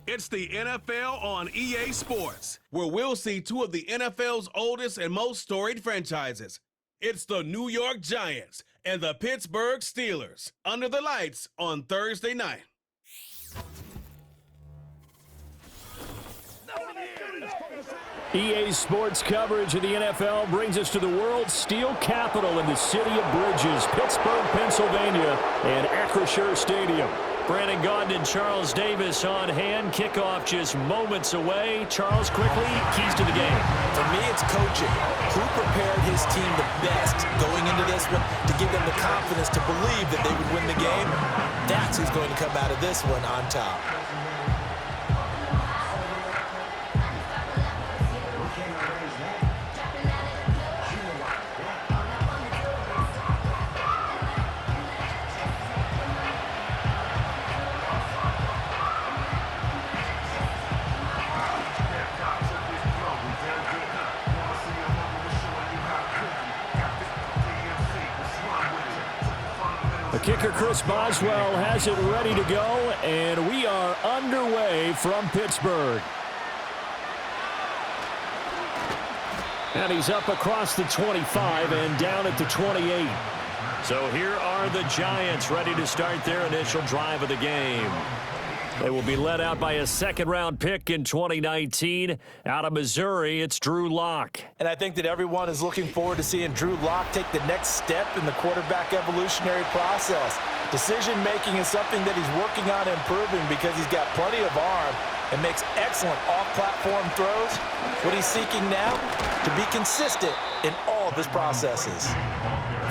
It's the NFL on EA Sports, where we'll see two of the NFL's oldest and most storied franchises. It's the New York Giants and the Pittsburgh Steelers under the lights on Thursday night. EA Sports coverage of the NFL brings us to the world's steel capital in the city of Bridges, Pittsburgh, Pennsylvania, and Acrisure Stadium. Brandon Gaudin and Charles Davis on hand. Kickoff just moments away. Charles, quickly, keys to the game. For me, it's coaching. Who prepared his team the best going into this one to give them the confidence to believe that they would win the game? That's who's going to come out of this one on top. Kicker Chris Boswell has it ready to go, and we are underway from Pittsburgh. And he's up across the 25 and down at the 28. So here are the Giants ready to start their initial drive of the game. They will be led out by a second-round pick in 2019. Out of Missouri, it's Drew Lock. And I think that everyone is looking forward to seeing Drew Lock take the next step in the quarterback evolutionary process. Decision-making is something that he's working on improving because he's got plenty of arm and makes excellent off-platform throws. What he's seeking now, to be consistent in all of his processes.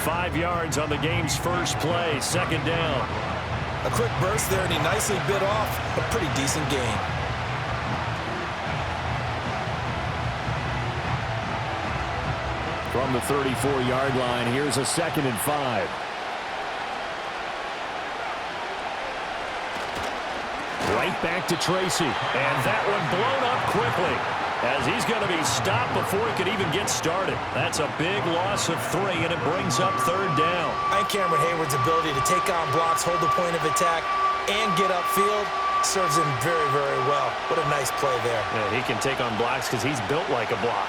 5 yards on the game's first play, second down. A quick burst there, and he nicely bit off a pretty decent gain. From the 34-yard line, here's a 2nd and 5. Right back to Tracy. And that one blown up quickly, as he's going to be stopped before he could even get started. That's a big loss of 3, and it brings up third down. And Cameron Hayward's ability to take on blocks, hold the point of attack, and get upfield serves him very, very well. What a nice play there. Yeah, he can take on blocks because he's built like a block.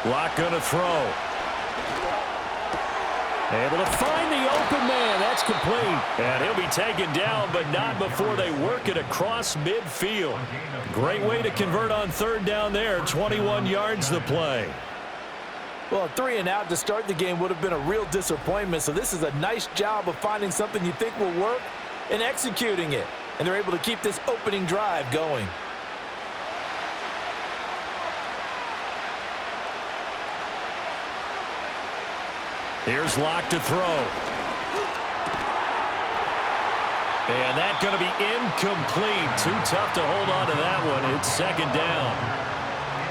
Lock going to throw. Able to find the open man. That's complete. And he'll be taken down, but not before they work it across midfield. Great way to convert on third down there. 21 yards the play. Well, a 3 and out to start the game would have been a real disappointment, so this is a nice job of finding something you think will work and executing it. And they're able to keep this opening drive going. Here's Lock to throw. And that's going to be incomplete. Too tough to hold on to that one. It's second down.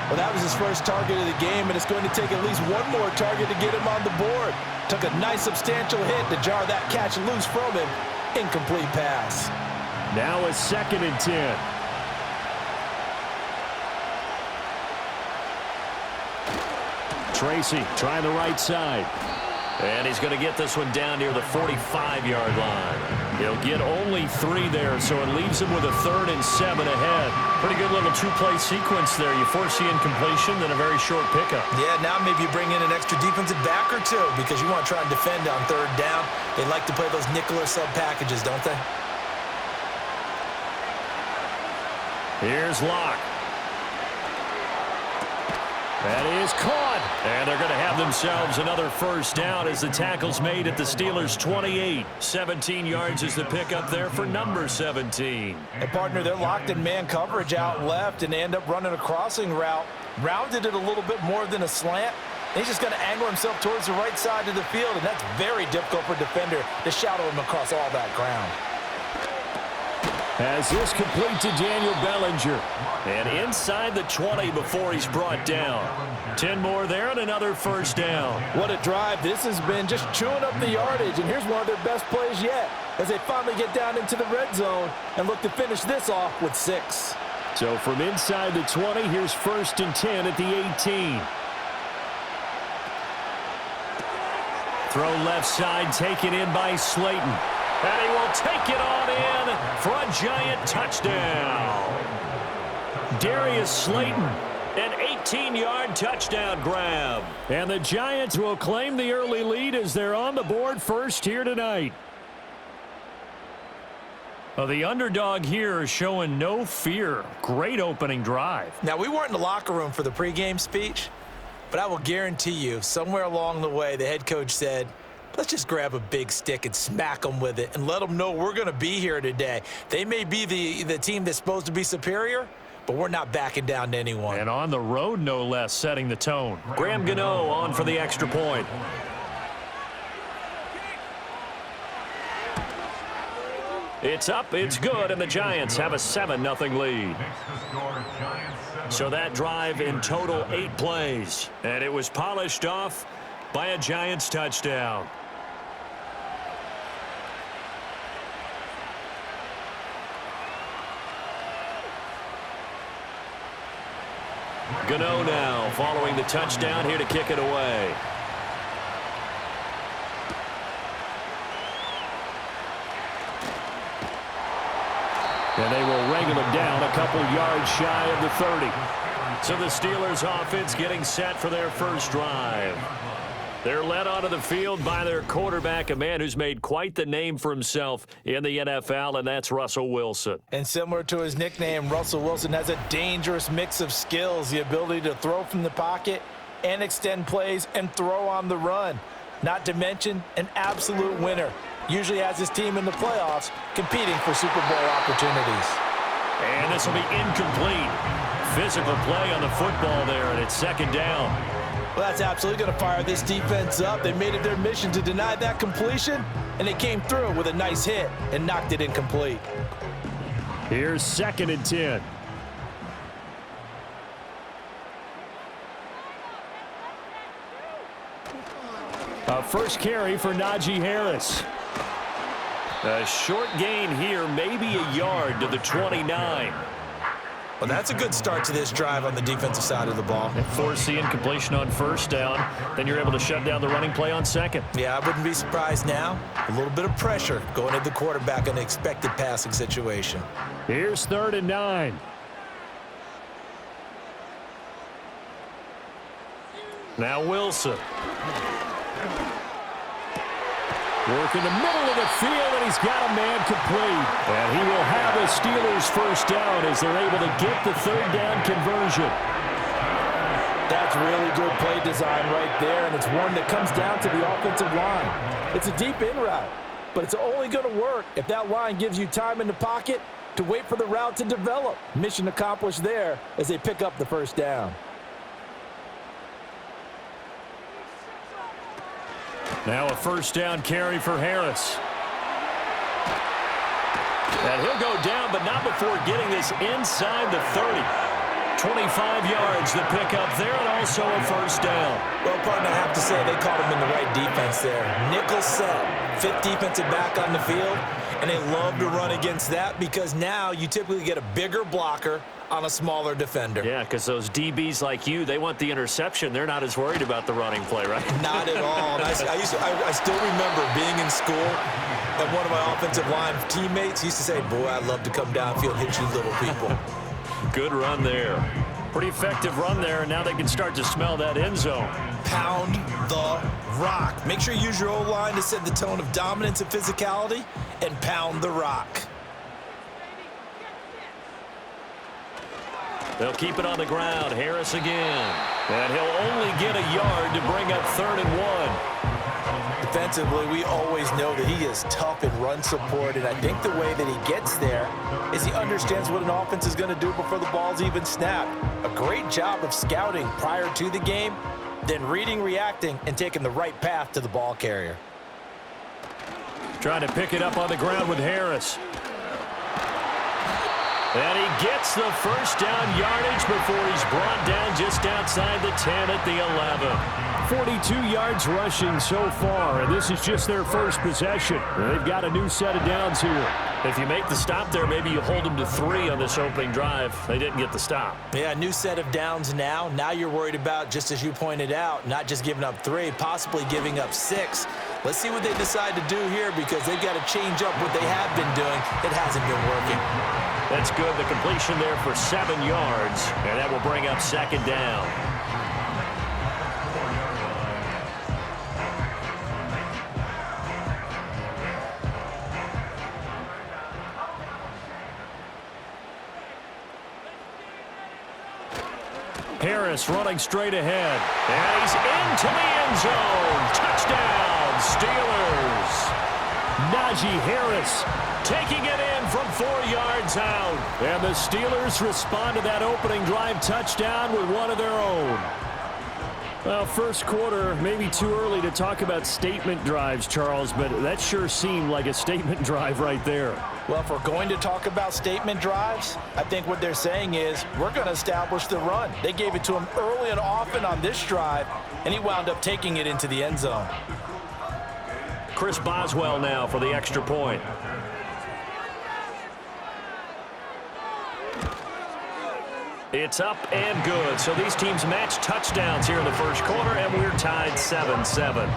Well, that was his first target of the game, and it's going to take at least one more target to get him on the board. Took a nice substantial hit to jar that catch loose from him. Incomplete pass. Now a 2nd and 10. Tracy trying the right side. And he's going to get this one down near the 45-yard line. He'll get only 3 there, so it leaves him with a 3rd and 7 ahead. Pretty good little 2-play sequence there. You force the incompletion, then a very short pickup. Yeah, now maybe you bring in an extra defensive back or two because you want to try and defend on third down. They like to play those nickel or sub packages, don't they? Here's Lock. That is caught. And they're going to have themselves another first down as the tackle's made at the Steelers' 28. 17 yards is the pickup there for number 17. And partner, they're locked in man coverage out left, and they end up running a crossing route. Rounded it a little bit more than a slant. And he's just going to angle himself towards the right side of the field, and that's very difficult for a defender to shadow him across all that ground. As this complete to Daniel Bellinger. And inside the 20 before he's brought down. 10 more there and another first down. What a drive this has been, just chewing up the yardage. And here's one of their best plays yet as they finally get down into the red zone and look to finish this off with 6. So from inside the 20, here's 1st and 10 at the 18. Throw left side, taken in by Slayton. And he will take it on in for a Giant touchdown. Darius Slayton, an 18-yard touchdown grab. And the Giants will claim the early lead as they're on the board first here tonight. Well, the underdog here is showing no fear. Great opening drive. Now, we weren't in the locker room for the pregame speech, but I will guarantee you somewhere along the way the head coach said, let's just grab a big stick and smack them with it and let them know we're going to be here today. They may be the team that's supposed to be superior, but we're not backing down to anyone. And on the road, no less, setting the tone. Graham Gano on for the extra point. It's up, it's good, and the Giants have a 7-0 lead. So that drive in total 8 plays, and it was polished off by a Giants touchdown. Gano now following the touchdown here to kick it away. And they will wrangle it down a couple yards shy of the 30. So the Steelers offense getting set for their first drive. They're led onto the field by their quarterback, a man who's made quite the name for himself in the NFL, and that's Russell Wilson. And similar to his nickname, Russell Wilson has a dangerous mix of skills, the ability to throw from the pocket and extend plays and throw on the run. Not to mention an absolute winner. Usually has his team in the playoffs competing for Super Bowl opportunities. And this will be incomplete. Physical play on the football there, and it's second down. Well, that's absolutely going to fire this defense up. They made it their mission to deny that completion, and they came through with a nice hit and knocked it incomplete. Here's 2nd and 10. A first carry for Najee Harris. A short gain here, maybe a yard to the 29. Well, that's a good start to this drive on the defensive side of the ball. And force the incompletion on first down. Then you're able to shut down the running play on second. Yeah, I wouldn't be surprised now. A little bit of pressure going at the quarterback in an expected passing situation. Here's 3rd and 9. Now Wilson. Work in the middle of the field, and he's got a man complete. And he will have the Steelers first down as they're able to get the 3rd down conversion. That's really good play design right there, and it's one that comes down to the offensive line. It's a deep in route, but it's only going to work if that line gives you time in the pocket to wait for the route to develop. Mission accomplished there as they pick up the first down. Now a first down carry for Harris. And he'll go down, but not before getting this inside the 30. 25 yards the pickup there, and also a first down. Well, partner, I have to say they caught him in the right defense there. Nickel set, 5th defensive back on the field, and they love to run against that because now you typically get a bigger blocker on a smaller defender. Yeah, because those DBs like you, they want the interception. They're not as worried about the running play, right? Not at all. And I still remember being in school, and one of my offensive line teammates used to say, boy, I'd love to come downfield and hit you little people. Good run there. Pretty effective run there, and now they can start to smell that end zone. Pound the rock. Make sure you use your O-line to set the tone of dominance and physicality, and pound the rock. They'll keep it on the ground. Harris again. And he'll only get a yard to bring up 3rd and 1. Defensively, we always know that he is tough in run support, and I think the way that he gets there is he understands what an offense is going to do before the ball's even snapped. A great job of scouting prior to the game, then reading, reacting, and taking the right path to the ball carrier. Trying to pick it up on the ground with Harris. And he gets the first down yardage before he's brought down just outside the 10 at the 11. 42 yards rushing so far, and this is just their first possession. They've got a new set of downs here. If you make the stop there, maybe you hold them to 3 on this opening drive. They didn't get the stop. Yeah, new set of downs now. Now you're worried about, just as you pointed out, not just giving up 3, possibly giving up 6. Let's see what they decide to do here because they've got to change up what they have been doing. It hasn't been working. That's good. The completion there for 7 yards, and that will bring up second down. Harris running straight ahead. And he's into the end zone. Touchdown, Steelers. Najee Harris taking it in from 4 yards out. And the Steelers respond to that opening drive touchdown with one of their own. Well, first quarter, maybe too early to talk about statement drives, Charles, but that sure seemed like a statement drive right there. Well, if we're going to talk about statement drives, I think what they're saying is we're going to establish the run. They gave it to him early and often on this drive, and he wound up taking it into the end zone. Chris Boswell now for the extra point. It's up and good. So these teams match touchdowns here in the first quarter, and we're tied 7-7.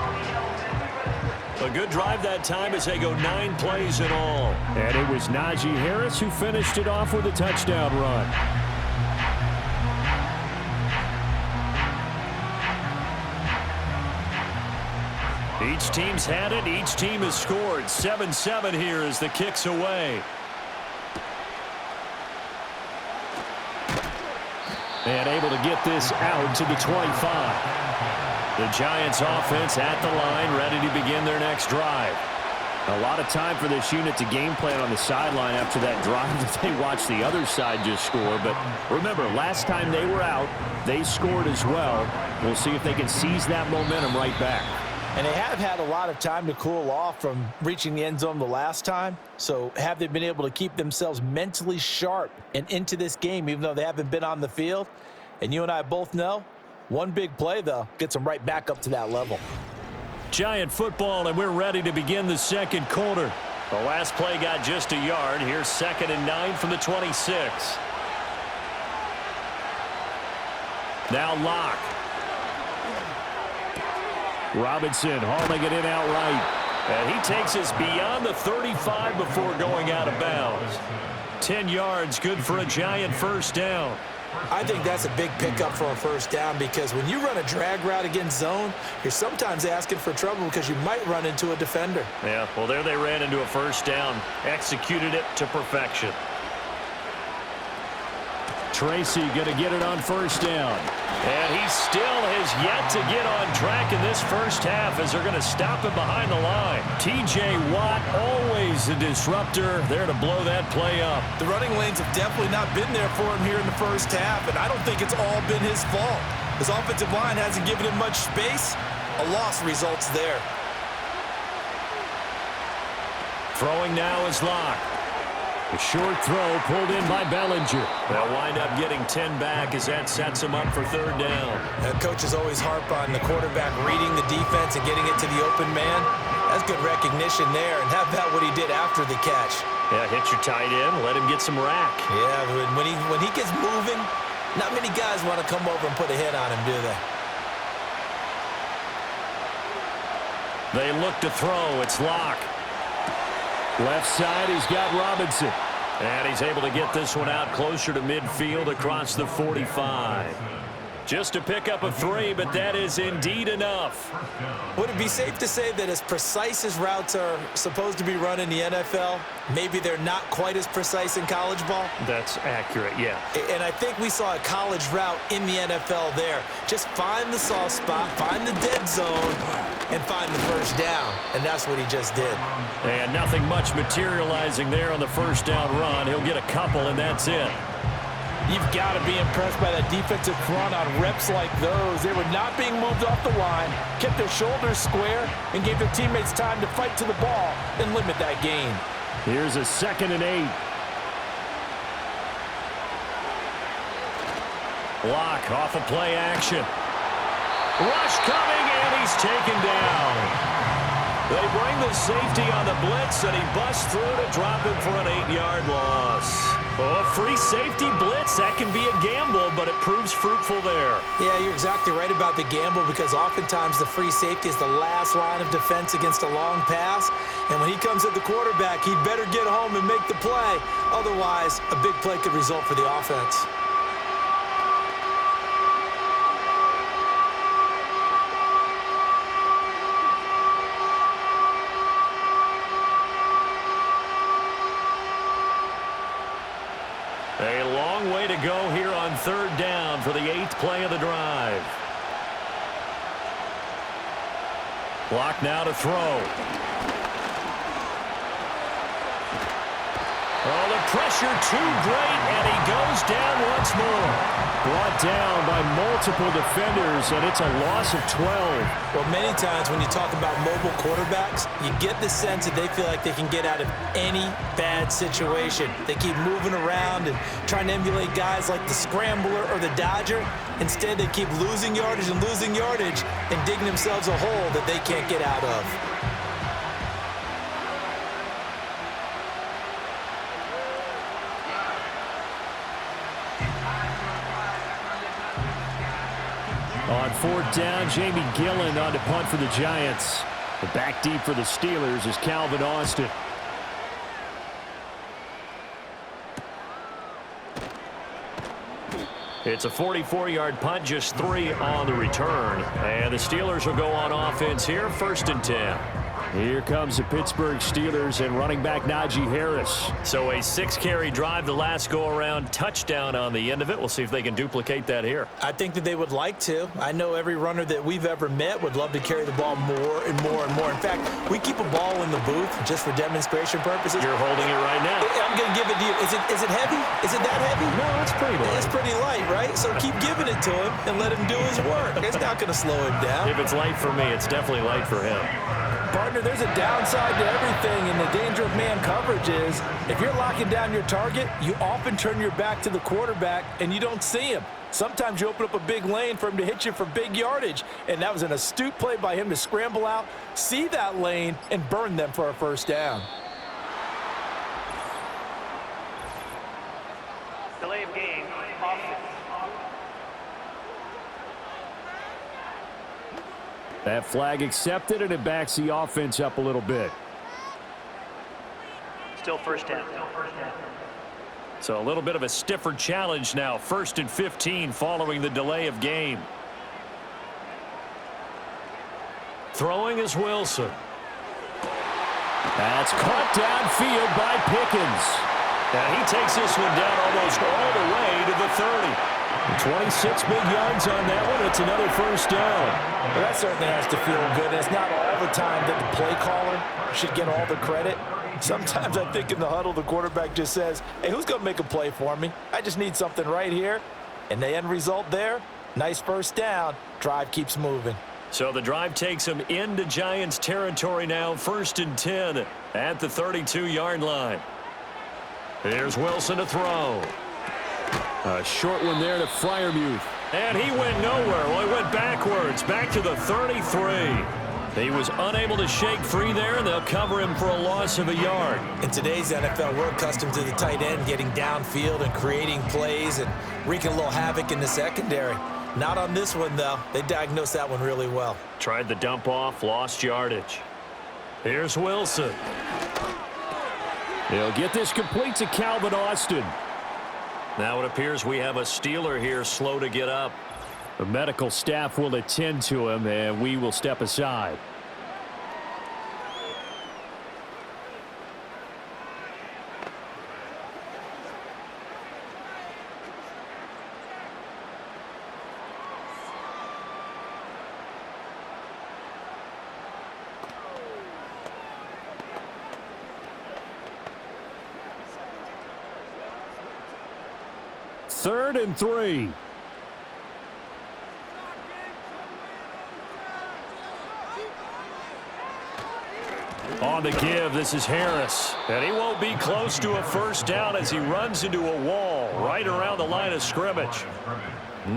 A good drive that time as they go 9 plays in all. And it was Najee Harris who finished it off with a touchdown run. Each team's had it. Each team has scored. 7-7 here as the kick's away. And able to get this out to the 25. The Giants offense at the line, ready to begin their next drive. A lot of time for this unit to game plan on the sideline after that drive that they watched the other side just score. But remember, last time they were out, they scored as well. We'll see if they can seize that momentum right back. And they have had a lot of time to cool off from reaching the end zone the last time. So have they been able to keep themselves mentally sharp and into this game, even though they haven't been on the field? And you and I both know, one big play, though, gets them right back up to that level. Giant football, and we're ready to begin the second quarter. The last play got just a yard. Here's 2nd and 9 from the 26. Now Locke. Robinson hauling it in outright. And he takes us beyond the 35 before going out of bounds. 10 yards, good for a Giant first down. I think that's a big pickup for a first down because when you run a drag route against zone, you're sometimes asking for trouble because you might run into a defender. Yeah, well, there they ran into a first down. Executed it to perfection. Tracy going to get it on first down. And he still has yet to get on track in this first half as they're going to stop him behind the line. T.J. Watt, always a disruptor, there to blow that play up. The running lanes have definitely not been there for him here in the first half, and I don't think it's all been his fault. His offensive line hasn't given him much space. A loss results there. Throwing now is Locke. A short throw pulled in by Bellinger. They'll wind up getting 10 back as that sets him up for third down. Coaches always harp on the quarterback reading the defense and getting it to the open man. That's good recognition there, and how about what he did after the catch? Yeah, hit your tight end, let him get some rack. Yeah, when he gets moving, not many guys want to come over and put a hit on him, do they? They look to throw. It's Locke. Left side, he's got Robinson. And he's able to get this one out closer to midfield across the 45. Just to pick up a 3, but that is indeed enough. Would it be safe to say that as precise as routes are supposed to be run in the NFL, maybe they're not quite as precise in college ball? That's accurate, yeah. And I think we saw a college route in the NFL there. Just find the soft spot, find the dead zone, and find the first down. And that's what he just did. And nothing much materializing there on the first down run. He'll get a couple, and that's it. You've got to be impressed by that defensive front on reps like those. They were not being moved off the line, kept their shoulders square, and gave their teammates time to fight to the ball and limit that gain. Here's a 2nd and 8. Locke off of play action. Rush coming, and he's taken down. They bring the safety on the blitz, and he busts through to drop him for an 8-yard loss. Oh, free safety blitz, that can be a gamble, but it proves fruitful there. Yeah, you're exactly right about the gamble because oftentimes the free safety is the last line of defense against a long pass. And when he comes at the quarterback, he better get home and make the play. Otherwise, a big play could result for the offense. A long way to go here on 3rd down for the 8th play of the drive. Clock now to throw. Oh, the pressure too great, and he goes down once more. Brought down by multiple defenders, and it's a loss of 12. Well, many times when you talk about mobile quarterbacks, you get the sense that they feel like they can get out of any bad situation. They keep moving around and trying to emulate guys like the Scrambler or the Dodger. Instead, they keep losing yardage and digging themselves a hole that they can't get out of. On 4th down, Jamie Gillen on to punt for the Giants. The back deep for the Steelers is Calvin Austin. It's a 44-yard punt, just 3 on the return. And the Steelers will go on offense here, 1st and 10. Here comes the Pittsburgh Steelers and running back Najee Harris. So a 6-carry drive the last go-around, touchdown on the end of it. We'll see if they can duplicate that here. I think that they would like to. I know every runner that we've ever met would love to carry the ball more and more and more. In fact, we keep a ball in the booth just for demonstration purposes. You're holding it right now. I'm going to give it to you. Is it heavy? Is it that heavy? No, it's pretty light. It's pretty light, right? So keep giving it to him and let him do his work. It's not going to slow him down. If it's light for me, it's definitely light for him. Partner, there's a downside to everything, and the danger of man coverage is if you're locking down your target, you often turn your back to the quarterback and you don't see him. Sometimes you open up a big lane for him to hit you for big yardage, and that was an astute play by him to scramble out, see that lane, and burn them for a 1st down. Delay of game, offense. That flag accepted, and it backs the offense up a little bit. Still 1st down. So a little bit of a stiffer challenge now. 1st and 15 following the delay of game. Throwing is Wilson. That's caught downfield by Pickens. And he takes this one down almost all the way to the 30. 26 big yards on that one. It's another 1st down. Well, that certainly has to feel good. It's not all the time that the play caller should get all the credit. Sometimes I think in the huddle, the quarterback just says, hey, who's going to make a play for me? I just need something right here. And the end result there, nice 1st down. Drive keeps moving. So the drive takes him into Giants territory now. 1st and 10 at the 32-yard line. Here's Wilson to throw. A short one there to Freiermuth. And he went nowhere. Well, he went backwards, back to the 33. He was unable to shake free there, and they'll cover him for a loss of a yard. In today's NFL, we're accustomed to the tight end getting downfield and creating plays and wreaking a little havoc in the secondary. Not on this one, though. They diagnosed that one really well. Tried the dump off, lost yardage. Here's Wilson. They'll get this complete to Calvin Austin. Now it appears we have a Steeler here slow to get up. The medical staff will attend to him, and we will step aside. Third and 3. On the give, this is Harris. And he won't be close to a 1st down as he runs into a wall right around the line of scrimmage.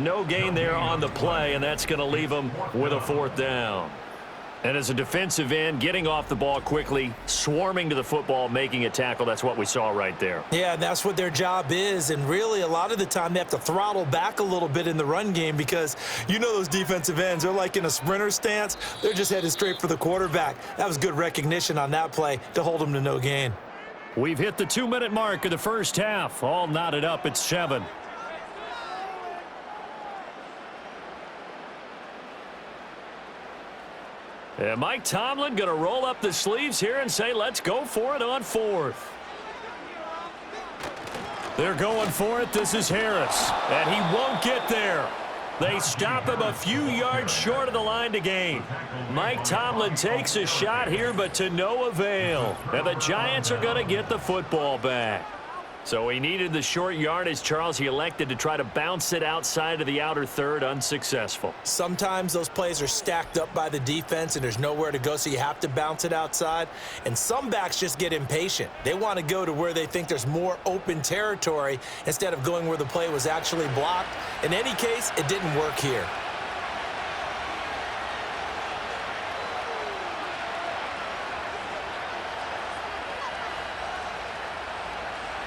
No gain there on the play, and that's going to leave him with a 4th down. And as a defensive end, getting off the ball quickly, swarming to the football, making a tackle, that's what we saw right there. Yeah, and that's what their job is. And really, a lot of the time, they have to throttle back a little bit in the run game because you know those defensive ends, they're like in a sprinter stance. They're just headed straight for the quarterback. That was good recognition on that play to hold them to no gain. We've hit the 2-minute mark of the first half. All knotted up at 7. And Mike Tomlin going to roll up the sleeves here and say, let's go for it on 4th. They're going for it. This is Harris. And he won't get there. They stop him a few yards short of the line to gain. Mike Tomlin takes a shot here, but to no avail. And the Giants are going to get the football back. So he needed the short yardage, Charles. He elected to try to bounce it outside of the outer third, unsuccessful. Sometimes those plays are stacked up by the defense and there's nowhere to go, so you have to bounce it outside. And some backs just get impatient. They want to go to where they think there's more open territory instead of going where the play was actually blocked. In any case, it didn't work here.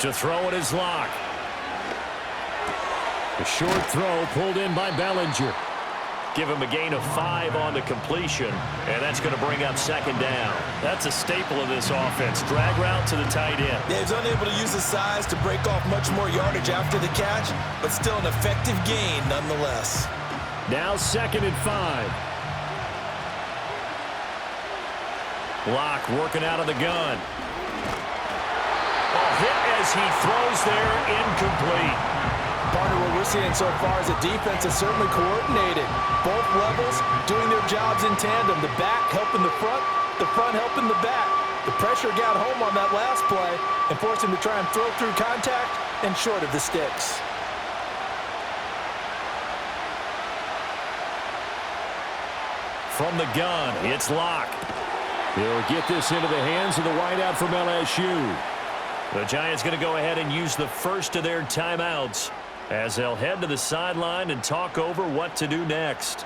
To throw it is Locke. A short throw pulled in by Bellinger. Give him a gain of 5 on the completion, and that's going to bring up 2nd down. That's a staple of this offense. Drag route to the tight end. Yeah, he's unable to use his size to break off much more yardage after the catch, but still an effective gain nonetheless. Now 2nd and 5. Locke working out of the gun. Hit as he throws there, incomplete. Partner, what we're seeing so far is a defense that's certainly coordinated. Both levels doing their jobs in tandem. The back helping the front helping the back. The pressure got home on that last play and forced him to try and throw through contact and short of the sticks. From the gun, it's Locke. He'll get this into the hands of the wideout from LSU. The Giants going to go ahead and use the first of their timeouts as they'll head to the sideline and talk over what to do next.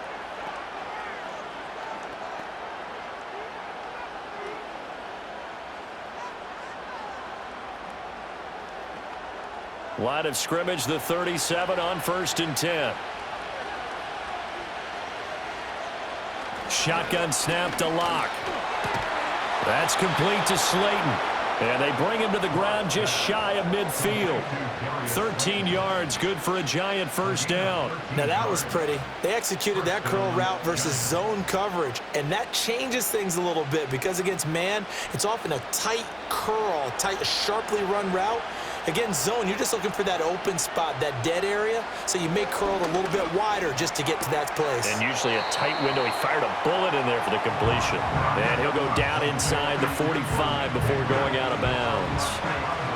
Line of scrimmage, the 37 on 1st and 10. Shotgun snap to Locke. That's complete to Slayton. And they bring him to the ground just shy of midfield. 13 yards, good for a Giant first down. Now that was pretty. They executed that curl route versus zone coverage, and that changes things a little bit because against man, it's often a tight curl, sharply run route. Against zone, you're just looking for that open spot, that dead area, so you may curl it a little bit wider just to get to that place. And usually a tight window. He fired a bullet in there for the completion. And he'll go down inside the 45 before going out of bounds.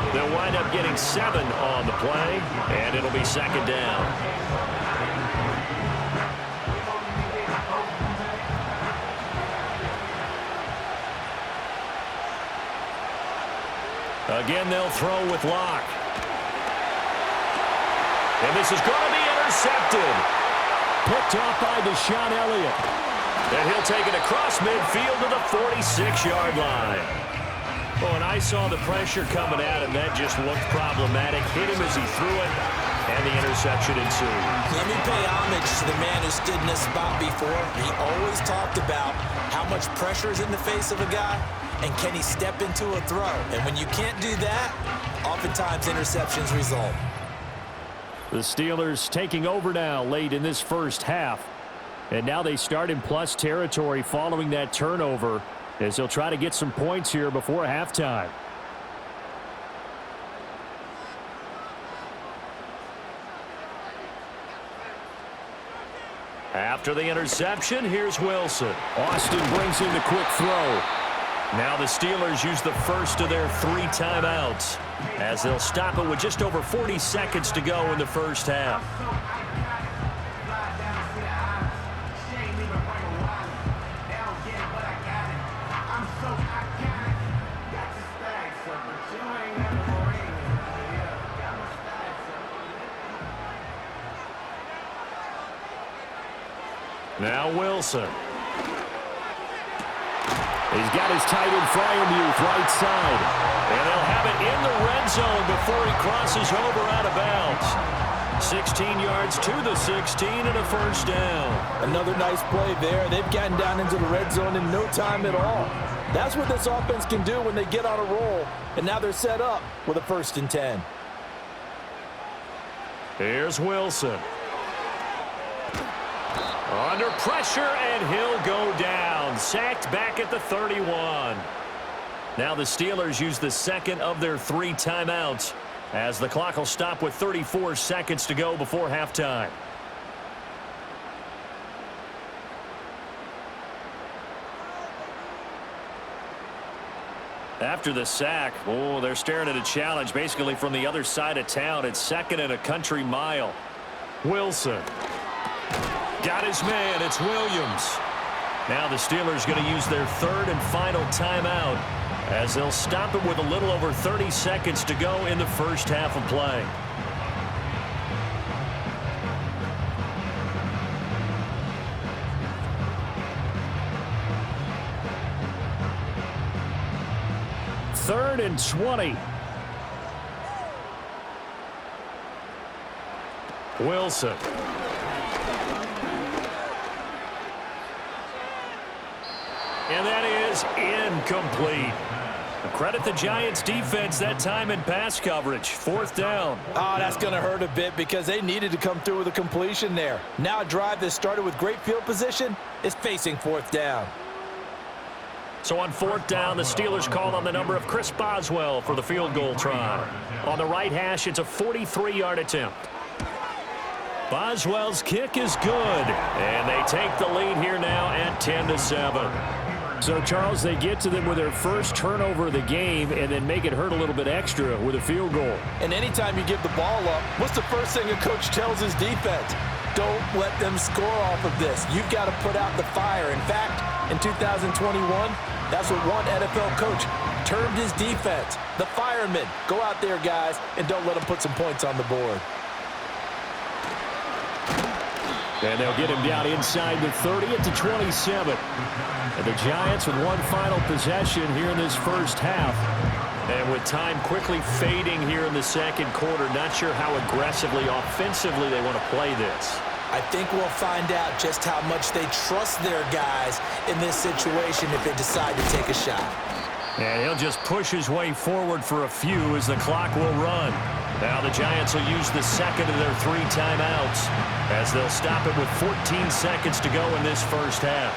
They'll wind up getting 7 on the play, and it'll be 2nd down. Again, they'll throw with Locke. And this is going to be intercepted. Picked off by Deshaun Elliott. And he'll take it across midfield to the 46-yard line. Oh, and I saw the pressure coming at him. That just looked problematic. Hit him as he threw it, and the interception ensued. Let me pay homage to the man who stood in this spot before. He always talked about how much pressure is in the face of a guy, and can he step into a throw? And when you can't do that, oftentimes interceptions result. The Steelers taking over now late in this first half. And now they start in plus territory following that turnover as they'll try to get some points here before halftime. After the interception, here's Wilson. Austin brings in the quick throw. Now the Steelers use the first of their 3 timeouts as they'll stop it with just over 40 seconds to go in the first half. Now Wilson. He's got his tight end Fryermuth right side. And they'll have it in the red zone before he crosses over out of bounds. 16 yards to the 16 and a first down. Another nice play there. They've gotten down into the red zone in no time at all. That's what this offense can do when they get on a roll. And now they're set up with a 1st and 10. Here's Wilson. Under pressure, and he'll go down. Sacked back at the 31. Now the Steelers use the second of their 3 timeouts as the clock will stop with 34 seconds to go before halftime. After the sack, they're staring at a challenge basically from the other side of town. It's 2nd and a country mile. Wilson. Got his man. It's Williams. Now the Steelers going to use their 3rd and final timeout as they'll stop it with a little over 30 seconds to go in the first half of play. Third and 20. Wilson. And that is incomplete. Credit the Giants defense that time in pass coverage. 4th down. Oh, that's going to hurt a bit because they needed to come through with a completion there. Now a drive that started with great field position is facing 4th down. So on 4th down, the Steelers call on the number of Chris Boswell for the field goal try. On the right hash, it's a 43-yard attempt. Boswell's kick is good, and they take the lead here now at 10-7. So, Charles, they get to them with their first turnover of the game and then make it hurt a little bit extra with a field goal. And anytime you give the ball up, what's the first thing a coach tells his defense? Don't let them score off of this. You've got to put out the fire. In fact, in 2021, that's what one NFL coach termed his defense. The firemen. Go out there, guys, and don't let them put some points on the board. And they'll get him down inside the 30 at the 27. And the Giants with one final possession here in this first half. And with time quickly fading here in the second quarter, not sure how aggressively, offensively they want to play this. I think we'll find out just how much they trust their guys in this situation if they decide to take a shot. And he'll just push his way forward for a few as the clock will run. Now the Giants will use the second of their 3 timeouts as they'll stop it with 14 seconds to go in this first half.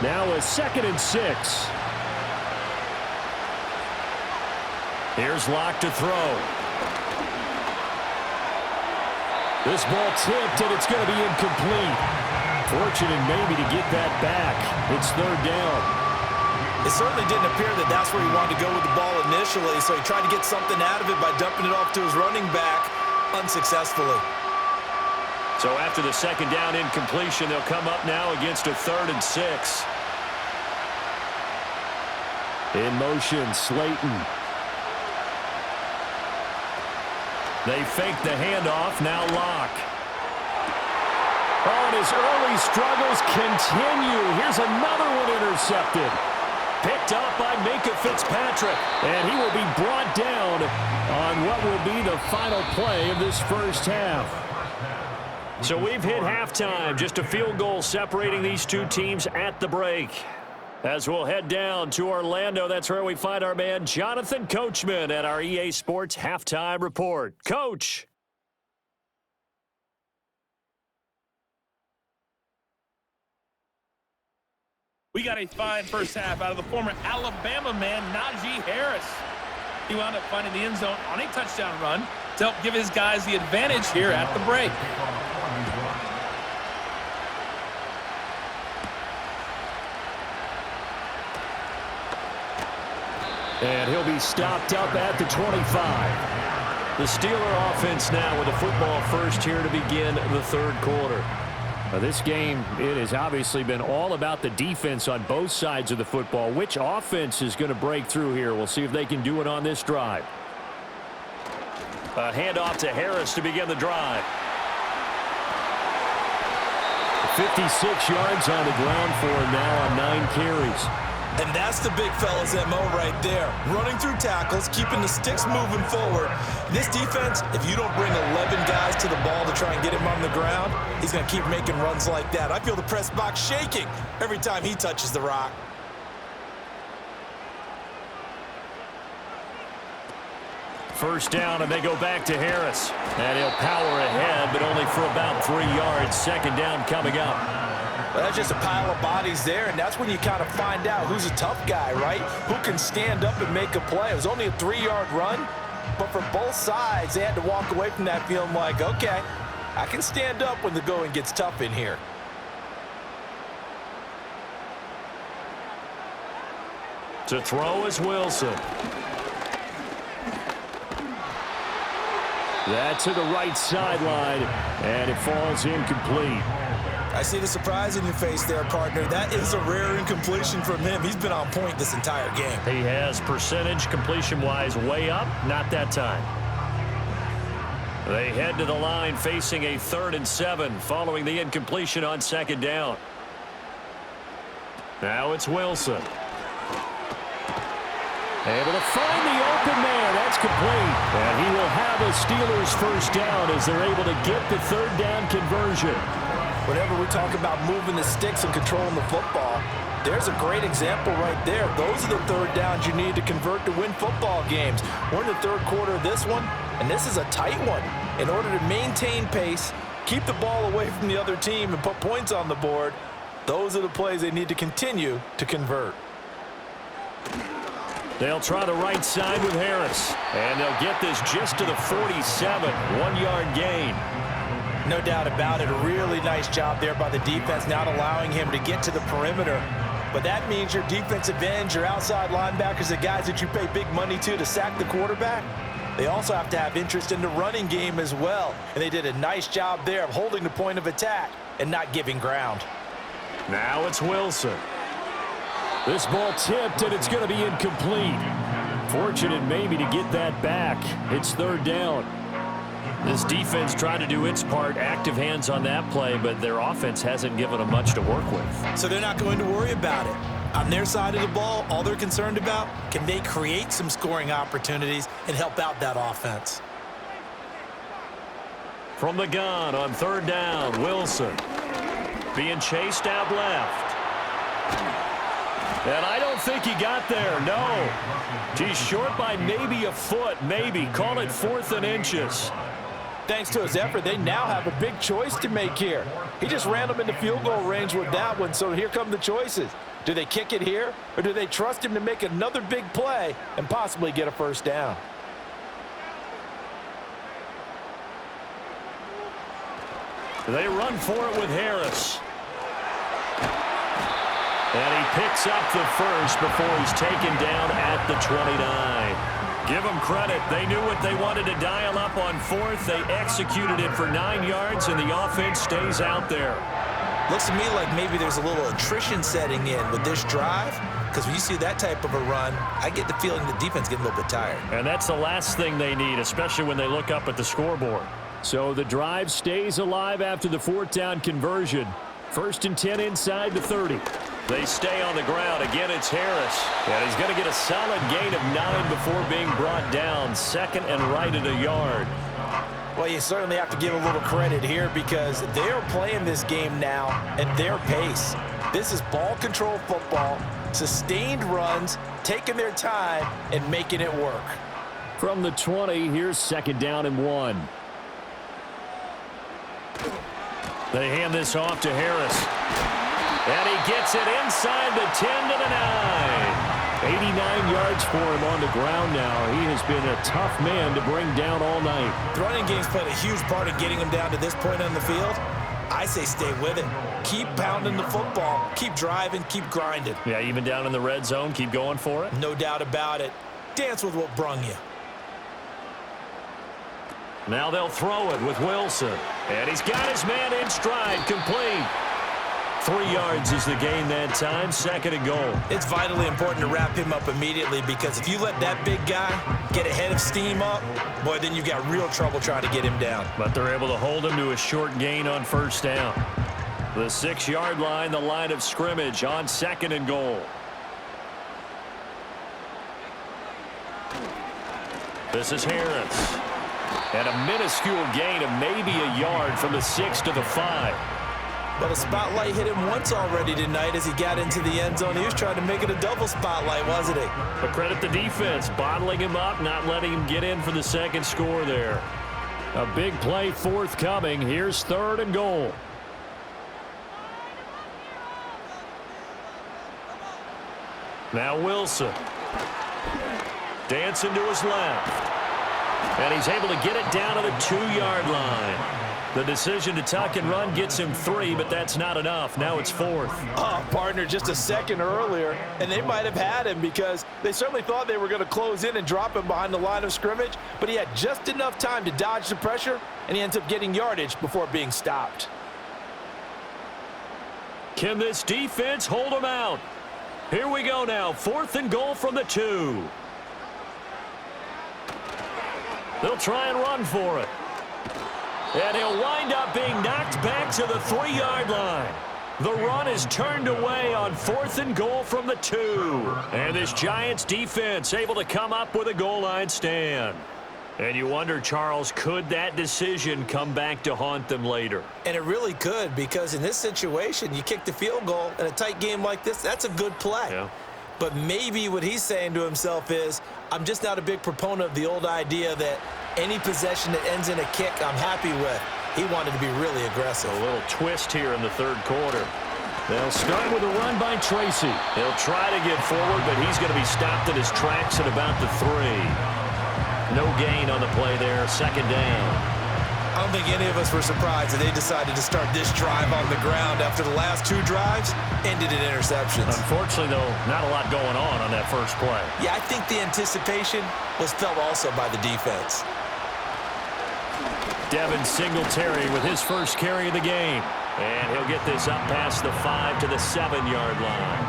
Now a 2nd and 6. Here's Locke to throw. This ball tipped, and it's going to be incomplete. Fortunate maybe to get that back. It's 3rd down. It certainly didn't appear that that's where he wanted to go with the ball initially, so he tried to get something out of it by dumping it off to his running back unsuccessfully. So after the 2nd down incompletion, they'll come up now against a 3rd and 6. In motion, Slayton. They fake the handoff, now Locke. Oh, and his early struggles continue. Here's another one intercepted. Picked up by Minkah Fitzpatrick. And he will be brought down on what will be the final play of this first half. So we've hit halftime. Just a field goal separating these two teams at the break. As we'll head down to Orlando, that's where we find our man Jonathan Coachman at our EA Sports Halftime Report. Coach. We got a fine first half out of the former Alabama man, Najee Harris. He wound up finding the end zone on a touchdown run to help give his guys the advantage here at the break. And he'll be stopped up at the 25. The Steeler offense now with a football first here to begin the 3rd quarter. This game, it has obviously been all about the defense on both sides of the football. Which offense is going to break through here? We'll see if they can do it on this drive. A handoff to Harris to begin the drive. 56 yards on the ground for him now on 9 carries. And that's the big fella's MO right there. Running through tackles, keeping the sticks moving forward. This defense, if you don't bring 11 guys to the ball to try and get him on the ground, he's going to keep making runs like that. I feel the press box shaking every time he touches the rock. First down, and they go back to Harris. And he'll power ahead, but only for about 3 yards. Second down coming up. Well, that's just a pile of bodies there, and that's when you kind of find out who's a tough guy, right? Who can stand up and make a play. It was only a 3-yard run, but for both sides, they had to walk away from that feeling like, okay, I can stand up when the going gets tough in here. To throw is Wilson. That to the right sideline, and it falls incomplete. I see the surprise in your face there, partner. That is a rare incompletion from him. He's been on point this entire game. He has percentage completion-wise way up, not that time. They head to the line facing a 3rd and 7 following the incompletion on second down. Now it's Wilson. Able to find the open man. That's complete. And he will have a Steelers first down as they're able to get the 3rd down conversion. Whenever we talk about moving the sticks and controlling the football, there's a great example right there. Those are the 3rd downs you need to convert to win football games. We're in the 3rd quarter of this one, and this is a tight one. In order to maintain pace, keep the ball away from the other team, and put points on the board, those are the plays they need to continue to convert. They'll try the right side with Harris. And they'll get this just to the 47. 1-yard gain. No doubt about it. A really nice job there by the defense, not allowing him to get to the perimeter. But that means your defensive ends, your outside linebackers, the guys that you pay big money to sack the quarterback, they also have to have interest in the running game as well. And they did a nice job there of holding the point of attack and not giving ground. Now it's Wilson. This ball tipped, and it's going to be incomplete. Fortunate maybe to get that back. It's 3rd down. This defense tried to do its part, active hands on that play, but their offense hasn't given them much to work with. So they're not going to worry about it. On their side of the ball, all they're concerned about, can they create some scoring opportunities and help out that offense? From the gun on 3rd down, Wilson. Being chased out left. And I don't think he got there, no. He's short by maybe a foot, maybe. Call it 4th and inches. Thanks to his effort, they now have a big choice to make here. He just ran them into field goal range with that one, so here come the choices. Do they kick it here, or do they trust him to make another big play and possibly get a first down? They run for it with Harris. And he picks up the first before he's taken down at the 29. Give them credit. They knew what they wanted to dial up on 4th. They executed it for 9 yards, and the offense stays out there. Looks to me like maybe there's a little attrition setting in with this drive, because when you see that type of a run, I get the feeling the defense getting a little bit tired. And that's the last thing they need, especially when they look up at the scoreboard. So the drive stays alive after the 4th down conversion. 1st and 10 inside the 30. They stay on the ground. Again, it's Harris. And he's going to get a solid gain of 9 before being brought down. 2nd and right at a yard. Well, you certainly have to give a little credit here because they're playing this game now at their pace. This is ball control football, sustained runs, taking their time, and making it work. From the 20, here's 2nd down and 1. They hand this off to Harris. And he gets it inside the 10 to the 9. 89 yards for him on the ground now. He has been a tough man to bring down all night. The running game's played a huge part in getting him down to this point on the field. I say stay with it. Keep pounding the football. Keep driving. Keep grinding. Yeah, even down in the red zone, keep going for it. No doubt about it. Dance with what brung you. Now they'll throw it with Wilson. And he's got his man in stride, complete. 3 yards is the gain that time, 2nd and goal. It's vitally important to wrap him up immediately because if you let that big guy get a head of steam up, boy, then you've got real trouble trying to get him down. But they're able to hold him to a short gain on 1st down. The 6-yard line, the line of scrimmage on 2nd and goal. This is Harris. And a minuscule gain of maybe a yard from the 6 to the 5. But a spotlight hit him once already tonight as he got into the end zone. He was trying to make it a double spotlight, wasn't he? But credit the defense, bottling him up, not letting him get in for the 2nd score there. A big play forthcoming. Here's 3rd and goal. Now Wilson. Dancing to his left. And he's able to get it down to the 2-yard line. The decision to tuck and run gets him 3, but that's not enough. Now it's 4th. Partner, just a second earlier, and they might have had him because they certainly thought they were going to close in and drop him behind the line of scrimmage, but he had just enough time to dodge the pressure, and he ends up getting yardage before being stopped. Can this defense hold him out? Here we go now. 4th and goal from the 2. They'll try and run for it. And he'll wind up being knocked back to the 3-yard line. The run is turned away on 4th and goal from the 2. And this Giants defense able to come up with a goal line stand. And you wonder, Charles, could that decision come back to haunt them later? And it really could, because in this situation, you kick the field goal in a tight game like this, that's a good play. Yeah. But maybe what he's saying to himself is, I'm just not a big proponent of the old idea that any possession that ends in a kick I'm happy with. He wanted to be really aggressive. A little twist here in the 3rd quarter. They'll start with a run by Tracy. He'll try to get forward, but he's going to be stopped in his tracks at about the 3. No gain on the play there, 2nd down. I don't think any of us were surprised that they decided to start this drive on the ground after the last 2 drives ended in interceptions. Unfortunately, though, not a lot going on that first play. Yeah, I think the anticipation was felt also by the defense. Devin Singletary with his first carry of the game. And he'll get this up past the 5 to the 7-yard line.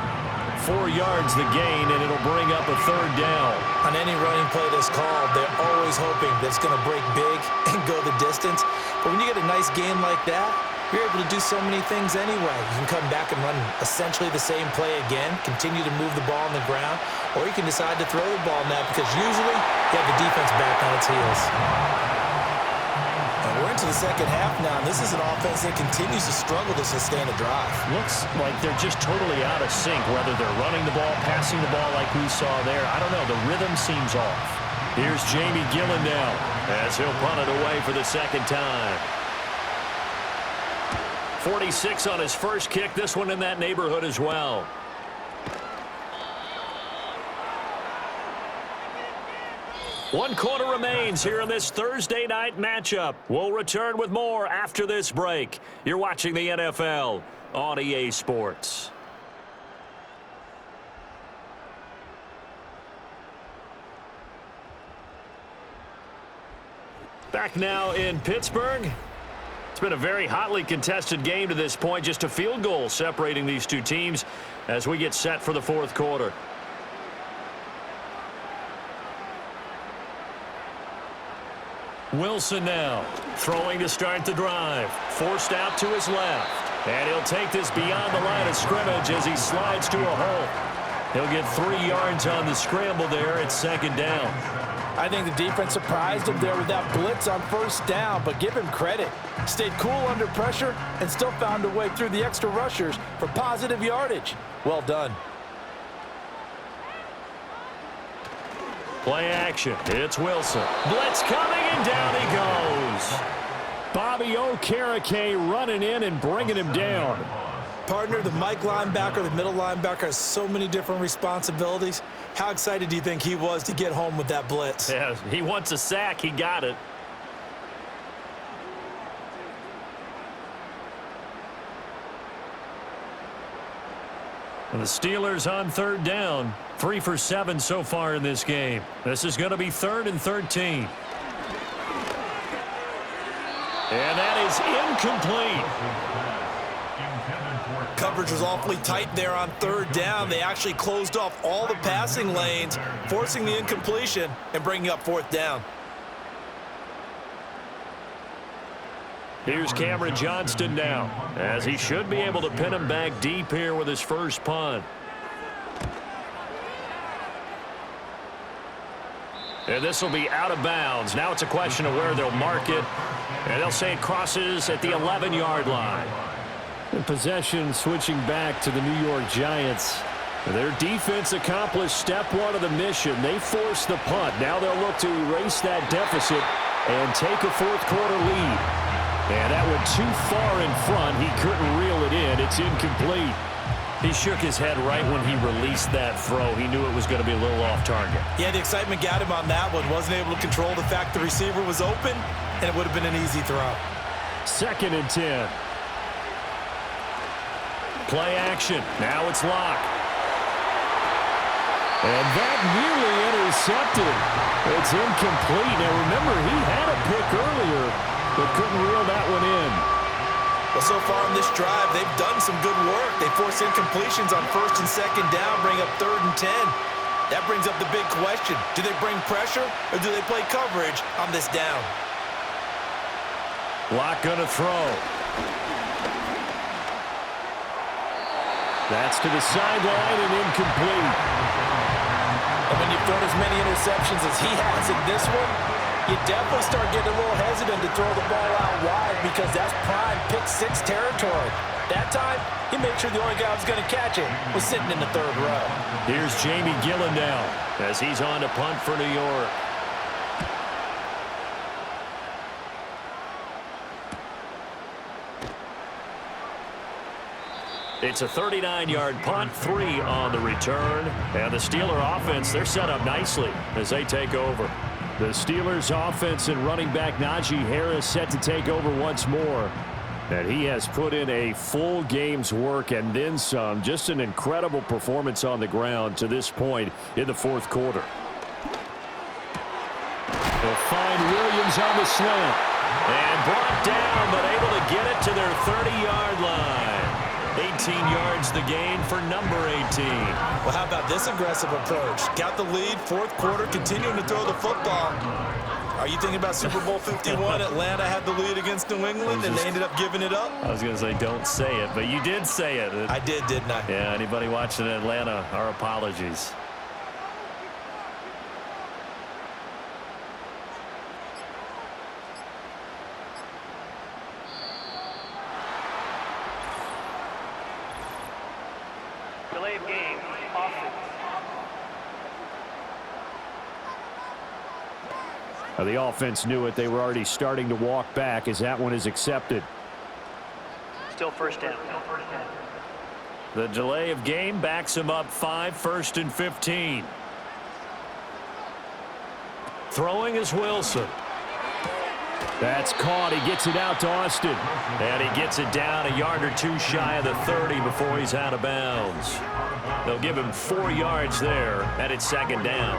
4 yards the gain, and it'll bring up a 3rd down. On any running play that's called, they're always hoping that it's going to break big and go the distance. But when you get a nice gain like that, you're able to do so many things anyway. You can come back and run essentially the same play again, continue to move the ball on the ground, or you can decide to throw the ball now because usually you have the defense back on its heels. And we're into the 2nd half now, and this is an offense that continues to struggle to sustain a drive. Looks like they're just totally out of sync, whether they're running the ball, passing the ball like we saw there. I don't know. The rhythm seems off. Here's Jamie Gillen now as he'll punt it away for the 2nd time. 46 on his first kick. This one in that neighborhood as well. One quarter remains here in this Thursday night matchup. We'll return with more after this break. You're watching the NFL on EA Sports. Back now in Pittsburgh. It's been a very hotly contested game to this point. Just a field goal separating these two teams as we get set for the 4th quarter. Wilson now throwing to start the drive. Forced out to his left. And he'll take this beyond the line of scrimmage as he slides to a hole. He'll get 3 yards on the scramble there at 2nd down. I think the defense surprised him there with that blitz on 1st down, but give him credit. Stayed cool under pressure and still found a way through the extra rushers for positive yardage. Well done. Play action. It's Wilson. Blitz coming, and down he goes. Bobby Okereke running in and bringing him down. Partner, the Mike linebacker, the middle linebacker has so many different responsibilities. How excited do you think he was to get home with that blitz? Yeah, he wants a sack. He got it. And the Steelers on 3rd down. 3 for 7 so far in this game. This is going to be 3rd and 13. And that is incomplete. Coverage was awfully tight there on third down. They actually closed off all the passing lanes, forcing the incompletion and bringing up fourth down. Here's Cameron Johnston now, as he should be able to pin him back deep here with his first punt. And this will be out of bounds. Now it's a question of where they'll mark it. And they'll say it crosses at the 11-yard line. And possession switching back to the New York Giants. Their defense accomplished step one of the mission. They forced the punt. Now they'll look to erase that deficit and take a fourth quarter lead. And that went too far in front. He couldn't reel it in. It's incomplete. He shook his head right when he released that throw. He knew it was going to be a little off target. Yeah, the excitement got him on that one. Wasn't able to control the fact the receiver was open, and it would have been an easy throw. 2nd and 10. Play action. Now it's locked. And that nearly intercepted. It's incomplete. Now remember, he had a pick earlier, but couldn't reel that one in. Well, so far on this drive, they've done some good work. They force incompletions on 1st and 2nd down, bring up 3rd and 10. That brings up the big question. Do they bring pressure or do they play coverage on this down? Lock gonna throw. That's to the sideline and incomplete. And when you've thrown as many interceptions as he has in this one, you definitely start getting a little hesitant to throw the ball out wide because that's prime pick-6 territory. That time, he made sure the only guy who was going to catch it was sitting in the 3rd row. Here's Jamie Gillen now as he's on to punt for New York. It's a 39-yard punt, 3 on the return. And the Steeler offense, they're set up nicely as they take over. The Steelers offense and running back Najee Harris set to take over once more. And he has put in a full game's work and then some. Just an incredible performance on the ground to this point in the 4th quarter. They'll find Williams on the slant. And brought down, but able to get it to their 30-yard line. 18 yards the gain for number 18. Well, how about this aggressive approach? Got the lead, 4th quarter, continuing to throw the football. Are you thinking about Super Bowl 51? Atlanta had the lead against New England, and they ended up giving it up? I was going to say don't say it, but you did say it. I did, didn't I? Yeah, anybody watching Atlanta, our apologies. Delay of game, offense. The offense knew it. They were already starting to walk back as that one is accepted. Still first down. The delay of game backs him up 5, 1st and 15. Throwing is Wilson. That's caught. He gets it out to Austin. And he gets it down a yard or 2 shy of the 30 before he's out of bounds. They'll give him 4 yards there, and it's 2nd down.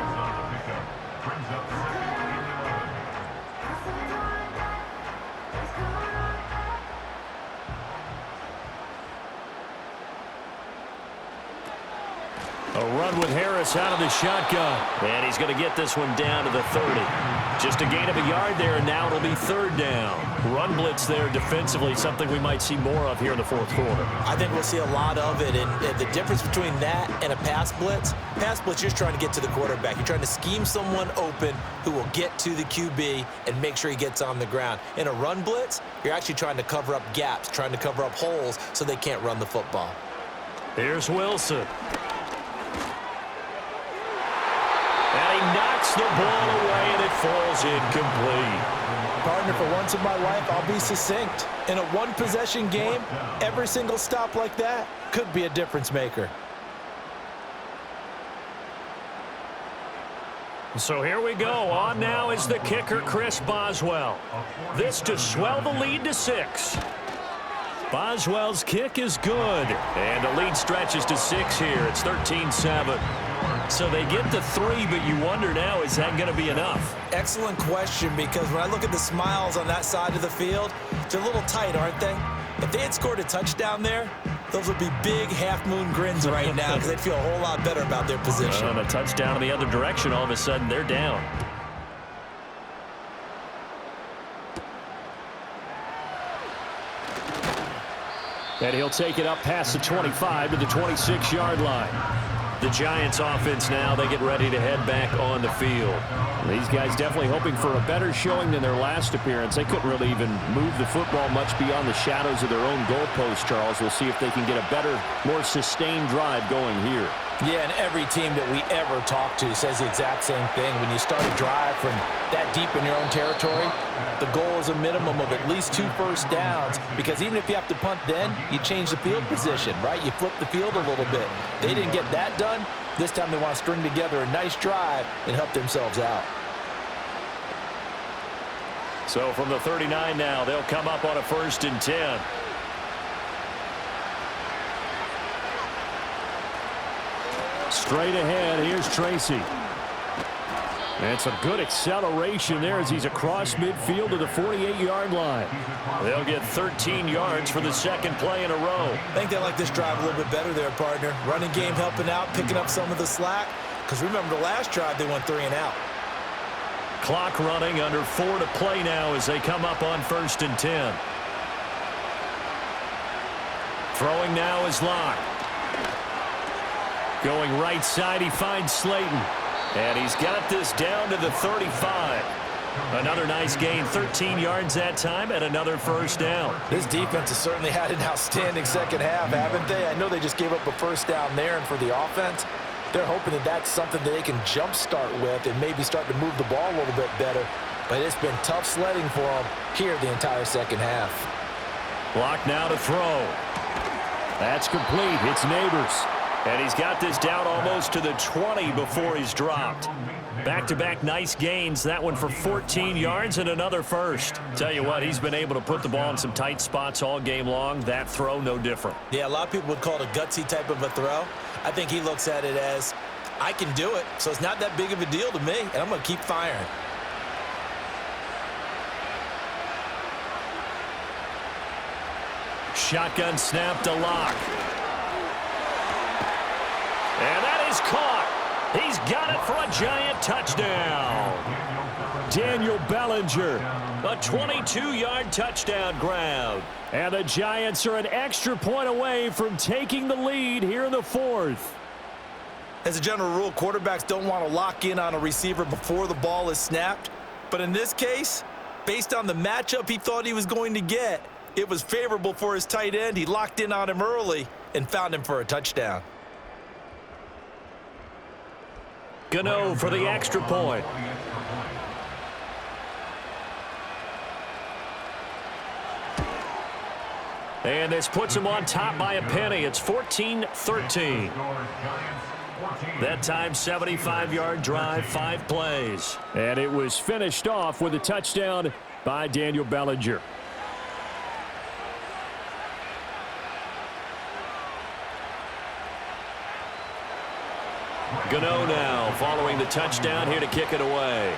A run with Harris out of the shotgun. And he's going to get this one down to the 30. Just a gain of a yard there, and now it'll be 3rd down. Run blitz there defensively, something we might see more of here in the 4th quarter. I think we'll see a lot of it, and the difference between that and a pass blitz, you're just trying to get to the quarterback. You're trying to scheme someone open who will get to the QB and make sure he gets on the ground. In a run blitz, you're actually trying to cover up gaps, trying to cover up holes so they can't run the football. Here's Wilson. And he knocks the ball away, and it falls incomplete. Partner, for once in my life, I'll be succinct. In a one-possession game, every single stop like that could be a difference maker. So here we go. On now is the kicker, Chris Boswell. This to swell the lead to 6. Boswell's kick is good. And the lead stretches to 6 here. It's 13-7. So they get to 3, but you wonder now, is that going to be enough? Excellent question, because when I look at the smiles on that side of the field, they're a little tight, aren't they? If they had scored a touchdown there, Those will be big half-moon grins right now because they'd feel a whole lot better about their position. And a touchdown in the other direction, all of a sudden they're down. And he'll take it up past the 25 to the 26-yard line. The Giants offense now, they get ready to head back on the field. These guys definitely hoping for a better showing than their last appearance. They couldn't really even move the football much beyond the shadows of their own goalpost, Charles. We'll see if they can get a better, more sustained drive going here. Yeah, and every team that we ever talk to says the exact same thing. When you start a drive from that deep in your own territory, the goal is a minimum of at least 2 first downs, because even if you have to punt then, you change the field position, right? You flip the field a little bit. They didn't get that done. This time they want to string together a nice drive and help themselves out. So from the 39 now, they'll come up on a 1st and 10. Straight ahead, here's Tracy. And it's a good acceleration there as he's across midfield to the 48-yard line. They'll get 13 yards for the second play in a row. I think they like this drive a little bit better there, partner. Running game helping out, picking up some of the slack. Because remember, the last drive they went 3 and out. Clock running, under 4 to play now as they come up on 1st and 10. Throwing now is Locke. Going right side, he finds Slayton. And he's got this down to the 35. Another nice gain, 13 yards that time, and another 1st down. This defense has certainly had an outstanding second half, haven't they? I know they just gave up a 1st down there, and for the offense, they're hoping that that's something that they can jumpstart with and maybe start to move the ball a little bit better. But it's been tough sledding for them here the entire second half. Block now to throw. That's complete. It's Neighbors. And he's got this down almost to the 20 before he's dropped. Back-to-back nice gains. That one for 14 yards and another 1st. Tell you what, he's been able to put the ball in some tight spots all game long. That throw, no different. Yeah, a lot of people would call it a gutsy type of a throw. I think he looks at it as, I can do it, so it's not that big of a deal to me, and I'm going to keep firing. Shotgun snap to Locke. And that is caught. He's got it for a Giant touchdown. Daniel Bellinger. A 22-yard touchdown grab. And the Giants are an extra point away from taking the lead here in the 4th. As a general rule, quarterbacks don't want to lock in on a receiver before the ball is snapped. But in this case, based on the matchup he thought he was going to get, it was favorable for his tight end. He locked in on him early and found him for a touchdown. Gano for the extra point. And this puts him on top by a penny. It's 14-13. That time, 75-yard drive, 5 plays. And it was finished off with a touchdown by Daniel Bellinger. Gano now following the touchdown here to kick it away.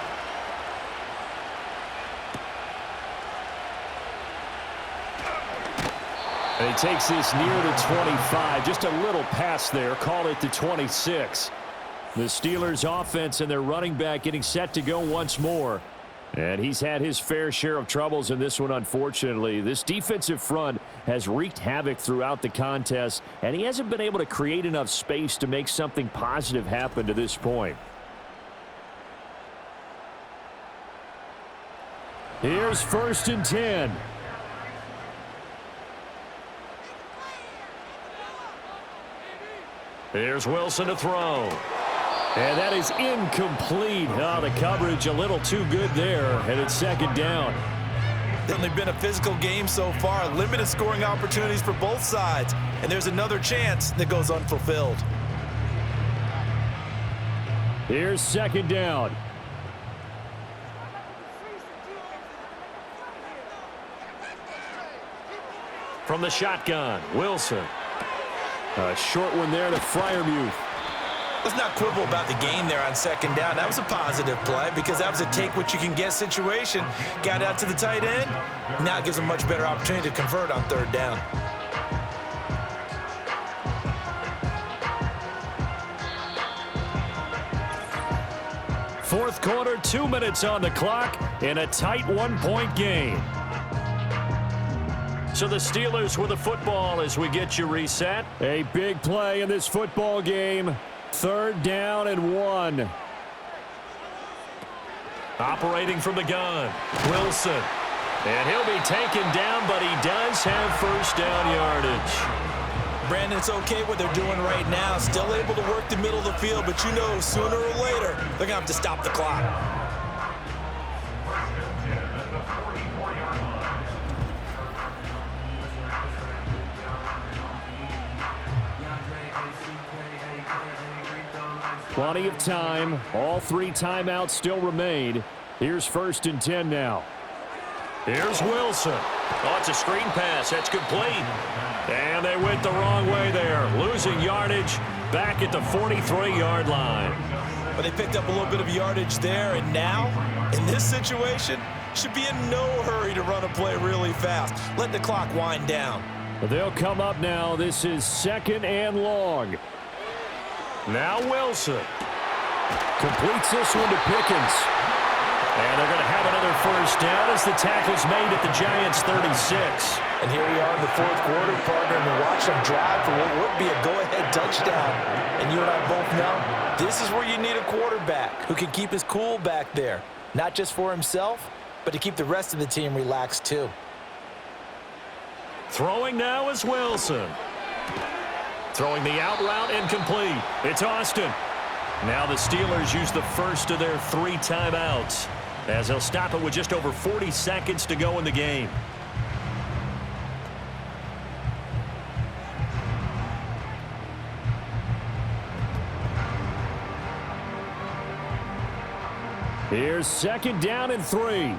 And he takes this near the 25. Just a little pass there. Call it the 26. The Steelers offense and their running back getting set to go once more. And he's had his fair share of troubles in this one, unfortunately. This defensive front has wreaked havoc throughout the contest, and he hasn't been able to create enough space to make something positive happen to this point. Here's 1st and 10. Here's Wilson to throw. And that is incomplete. Oh, the coverage a little too good there, and it's 2nd down. It's only been a physical game so far. Limited scoring opportunities for both sides. And there's another chance that goes unfulfilled. Here's 2nd down. From the shotgun, Wilson. A short one there to Freiermuth. Let's not quibble about the gain there on 2nd down. That was a positive play because that was a take-what-you-can-get situation. Got out to the tight end. Now it gives them a much better opportunity to convert on 3rd down. Fourth quarter, 2 minutes on the clock in a tight one-point game. So the Steelers with the football as we get you reset. A big play in this football game. 3rd down and 1. Operating from the gun, Wilson. And he'll be taken down, but he does have first down yardage. Brandon, it's okay what they're doing right now. Still able to work the middle of the field, but you know sooner or later they're going to have to stop the clock. Plenty of time. All 3 timeouts still remain. Here's 1st and 10 now. Here's Wilson. Oh, it's a screen pass. That's complete. And they went the wrong way there. Losing yardage back at the 43-yard line. But they picked up a little bit of yardage there, and now, in this situation, should be in no hurry to run a play really fast. Let the clock wind down. They'll come up now. This is 2nd and long. Now Wilson. Completes this one to Pickens. And they're going to have another first down as the tackle's made at the Giants' 36. And here we are in the 4th quarter, partner, and we watch them drive for what would be a go-ahead touchdown. And you and I both know this is where you need a quarterback who can keep his cool back there. Not just for himself, but to keep the rest of the team relaxed too. Throwing now is Wilson. Throwing the out route incomplete. It's Austin. Now the Steelers use the first of their 3 timeouts as they'll stop it with just over 40 seconds to go in the game. Here's 2nd down and 3.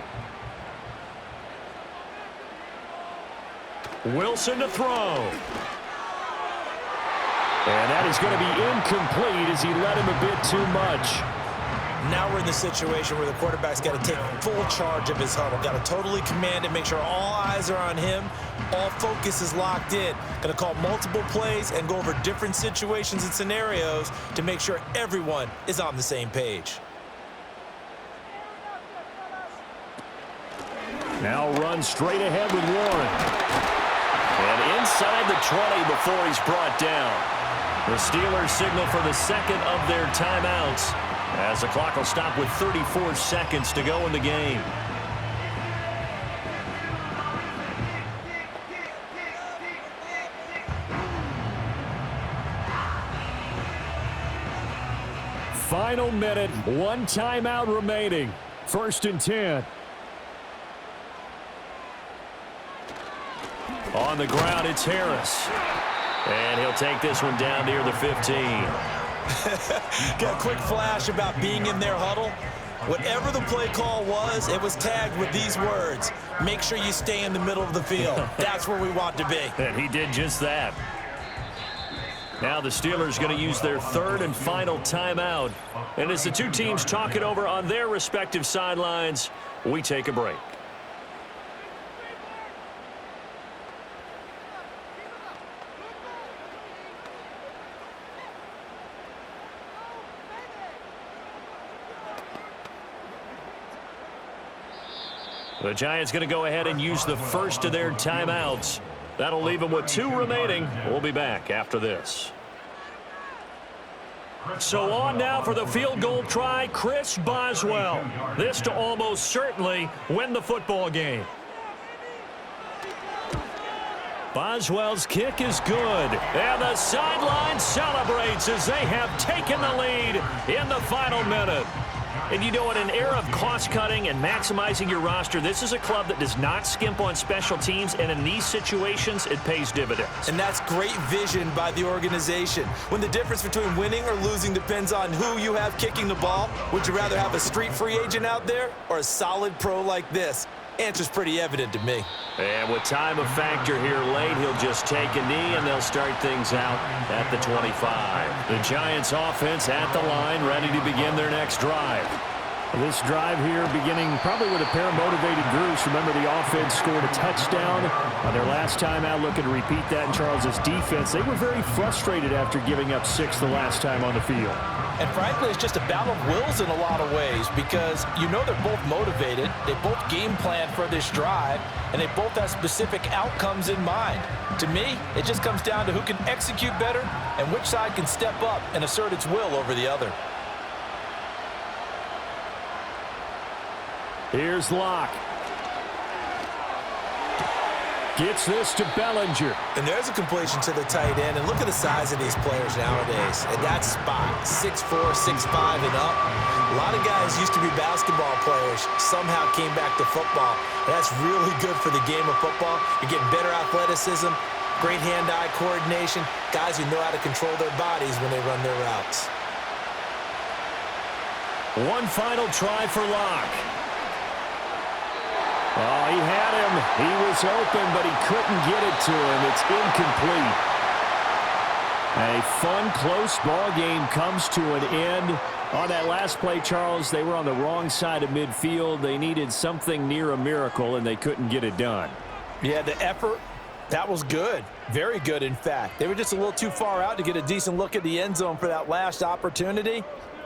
Wilson to throw. And that is going to be incomplete as he led him a bit too much. Now we're in the situation where the quarterback's got to take full charge of his huddle. Got to totally command it, make sure all eyes are on him. All focus is locked in. Going to call multiple plays and go over different situations and scenarios to make sure everyone is on the same page. Now run straight ahead with Warren. And inside the 20 before he's brought down. The Steelers signal for the 2nd of their timeouts as the clock will stop with 34 seconds to go in the game. Final minute, 1 timeout remaining. 1st and 10. On the ground, it's Harris. And he'll take this one down near the 15. Got a quick flash about being in their huddle. Whatever the play call was, it was tagged with these words: make sure you stay in the middle of the field. That's where we want to be. And he did just that. Now the Steelers going to use their 3rd and final timeout. And as the 2 teams talk it over on their respective sidelines, we take a break. The Giants going to go ahead and use the first of their timeouts. That'll leave them with 2 remaining. We'll be back after this. So on now for the field goal try, Chris Boswell. This to almost certainly win the football game. Boswell's kick is good. And the sideline celebrates as they have taken the lead in the final minute. And you know, in an era of cost-cutting and maximizing your roster, this is a club that does not skimp on special teams, and in these situations, it pays dividends. And that's great vision by the organization. When the difference between winning or losing depends on who you have kicking the ball, would you rather have a street free agent out there or a solid pro like this? Answer's pretty evident to me. And with time a factor here late, he'll just take a knee, and they'll start things out at the 25. The Giants offense at the line, ready to begin their next drive. This drive here beginning probably with a pair of motivated groups. Remember, the offense scored a touchdown on their last time out, looking to repeat that in Charles's defense. They were very frustrated after giving up 6 the last time on the field. And frankly, it's just a battle of wills in a lot of ways because you know they're both motivated. They both game plan for this drive, and they both have specific outcomes in mind. To me, it just comes down to who can execute better and which side can step up and assert its will over the other. Here's Locke. Gets this to Bellinger. And there's a completion to the tight end. And look at the size of these players nowadays. And that spot, 6'4", 6'5", and up. A lot of guys used to be basketball players, somehow came back to football. And that's really good for the game of football. You're getting better athleticism, great hand-eye coordination, guys who know how to control their bodies when they run their routes. One final try for Locke. Oh, he had him. He was open, but he couldn't get it to him. It's incomplete. A fun, close ball game comes to an end. On that last play, Charles, they were on the wrong side of midfield. They needed something near a miracle, and they couldn't get it done. Yeah, the effort, that was good. Very good, in fact. They were just a little too far out to get a decent look at the end zone for that last opportunity.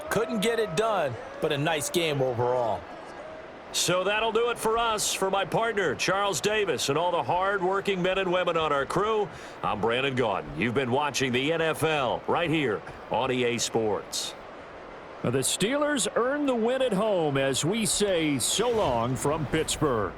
Couldn't get it done, but a nice game overall. So that'll do it for us. For my partner, Charles Davis, and all the hard-working men and women on our crew, I'm Brandon Gaudin. You've been watching the NFL right here on EA Sports. The Steelers earned the win at home as we say so long from Pittsburgh.